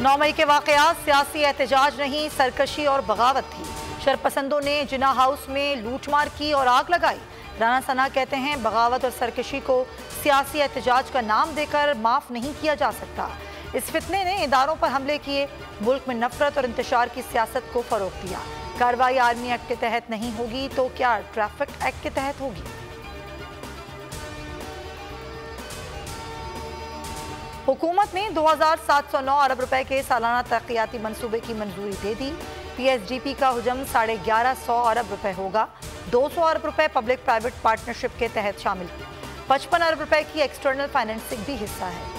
9 मई के वाक़यात सियासी एहतजाज नहीं, सरकशी और बगावत थी। शरपसंदों ने जिन्ना हाउस में लूटमार की और आग लगाई। राना सना कहते हैं बगावत और सरकशी को सियासी एहतजाज का नाम देकर माफ़ नहीं किया जा सकता। इस फितने ने इदारों पर हमले किए, मुल्क में नफरत और इंतशार की सियासत को फ़रोग़ दिया। कार्रवाई आर्मी एक्ट के तहत नहीं होगी तो क्या ट्रैफिक एक्ट के तहत होगी? हुकूमत ने 2709 अरब रुपए के सालाना तरक्याती मंसूबे की मंजूरी दे दी। PSDP का हुजम 1150 अरब रुपए होगा। 200 अरब रुपए पब्लिक प्राइवेट पार्टनरशिप के तहत शामिल। 55 अरब रुपए की एक्सटर्नल फाइनेंसिंग भी हिस्सा है।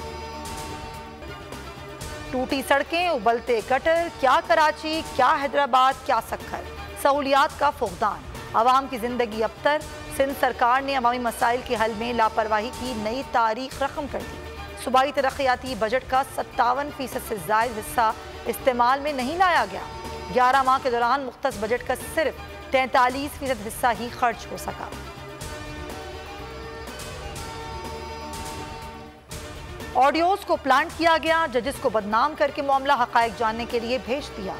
टूटी सड़कें, उबलते गटर, क्या कराची, क्या हैदराबाद, क्या सक्खर, सहूलियात का फुकदान, आवाम की जिंदगी अबतर। सिंध सरकार ने अवामी मसाइल के हल में लापरवाही की नई तारीख रकम कर दी। सूबाई तरक्याती बजट का 57% से ज़ायद हिस्सा इस्तेमाल में नहीं लाया गया। 11 माह के दौरान मुख्तस बजट का सिर्फ 43% हिस्सा ही खर्च हो सका। ऑडियोज को प्लांट किया गया, जजेस को बदनाम करके मामला हकायक जानने के लिए भेज दिया।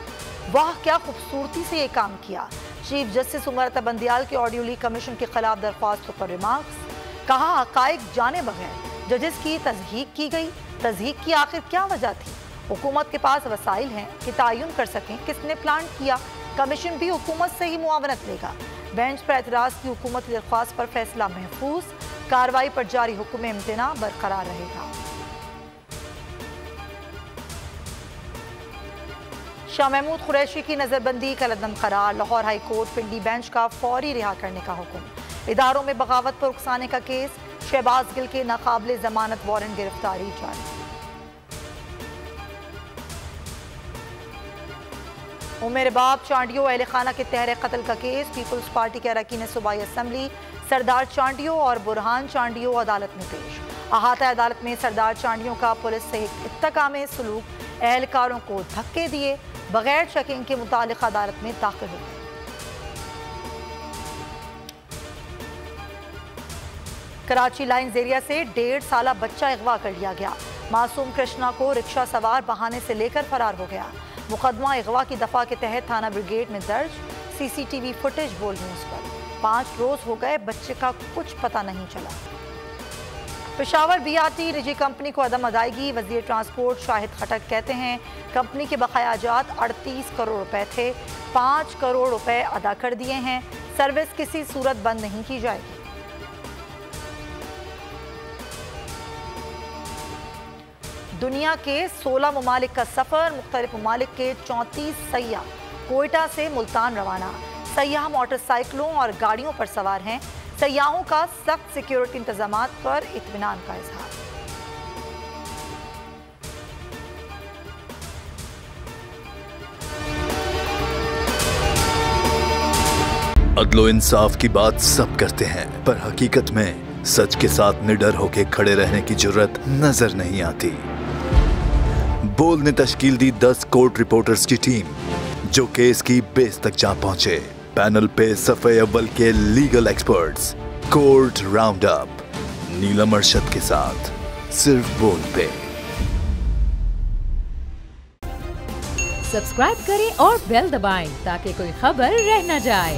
वाह क्या खूबसूरती से ये काम किया। चीफ जस्टिस उमर अता बंदियाल के ऑडियो लीक कमीशन के खिलाफ दरख्वास्तों पर रिमार्क्स। कहा हकायक जाने बगैर जजेस की तज़हीक की गई। तज़हीक की आखिर क्या वजह थी? हुकूमत के पास वसाइल हैं कि तयन कर सकें किसने प्लान किया। कमीशन भी हुकूमत से ही मुआवनत लेगा। बेंच पर एतराज़ की हुकूमत की दरख्वास्त पर फैसला महफूज। कार्रवाई पर जारी हुक्म इम्तना बरकरार रहेगा। शाह महमूद कुरैशी की नज़रबंदी का लदम करार। लाहौर हाई कोर्ट पिंडी बेंच का फौरी रिहा करने का हुक्म। इदारों में बगावत पर उकसाने का केस। शहबाज गिल के नाकाबिले जमानत वारंट गिरफ्तारी जारी। उमेर बाप चांडियो अहले खाना के तहरे कत्ल का केस। पीपल्स पार्टी के अरकान सूबाई असम्बली सरदार चांडियो और बुरहान चांडियो अदालत में पेश। अहाता अदालत में सरदार चांडियो का पुलिस से इत्तकामे सलूक, एहलकारों को धक्के दिए, बगैर चेकिंग के मुतालिका अदालत में दाखिल हो गए। कराची लाइन्स एरिया से 1.5 साला बच्चा अगवा कर लिया गया। मासूम कृष्णा को रिक्शा सवार बहाने से लेकर फरार हो गया। मुकदमा अगवा की दफा के तहत थाना ब्रिगेड में दर्ज। CCTV फुटेज बोल न्यूज़ पर। 5 रोज हो गए, बच्चे का कुछ पता नहीं चला। पेशावर BRT निजी कंपनी को अदम अदायगी। वजीर ट्रांसपोर्ट शाहिद खटक कहते हैं कंपनी के बकायाजात 38 करोड़ रुपए थे, 5 करोड़ रुपए अदा कर दिए हैं। सर्विस किसी सूरत बंद नहीं की जाएगी। दुनिया के 16 ममालिक का सफ़र। मुख्तलिफ ममालिक के 34 सयाह कोयटा से मुल्तान रवाना। सयाह मोटरसाइकिलों और गाड़ियों पर सवार हैं। सयाहों का सख्त सिक्योरिटी इंतजामात पर इत्मीनान का इजहार। अदलो इंसाफ की बात सब करते हैं, पर हकीकत में सच के साथ निडर होकर खड़े रहने की जुर्रत नजर नहीं आती। बोल ने तश्कील दी 10 कोर्ट रिपोर्टर्स की टीम, जो केस की बेस तक जा पहुंचे। पैनल पे सफ़े अव्वल के legal experts. Court round up Neelam Arshad के साथ सिर्फ बोल पे। सब्सक्राइब करें और बेल दबाएं ताकि कोई खबर रह न जाए।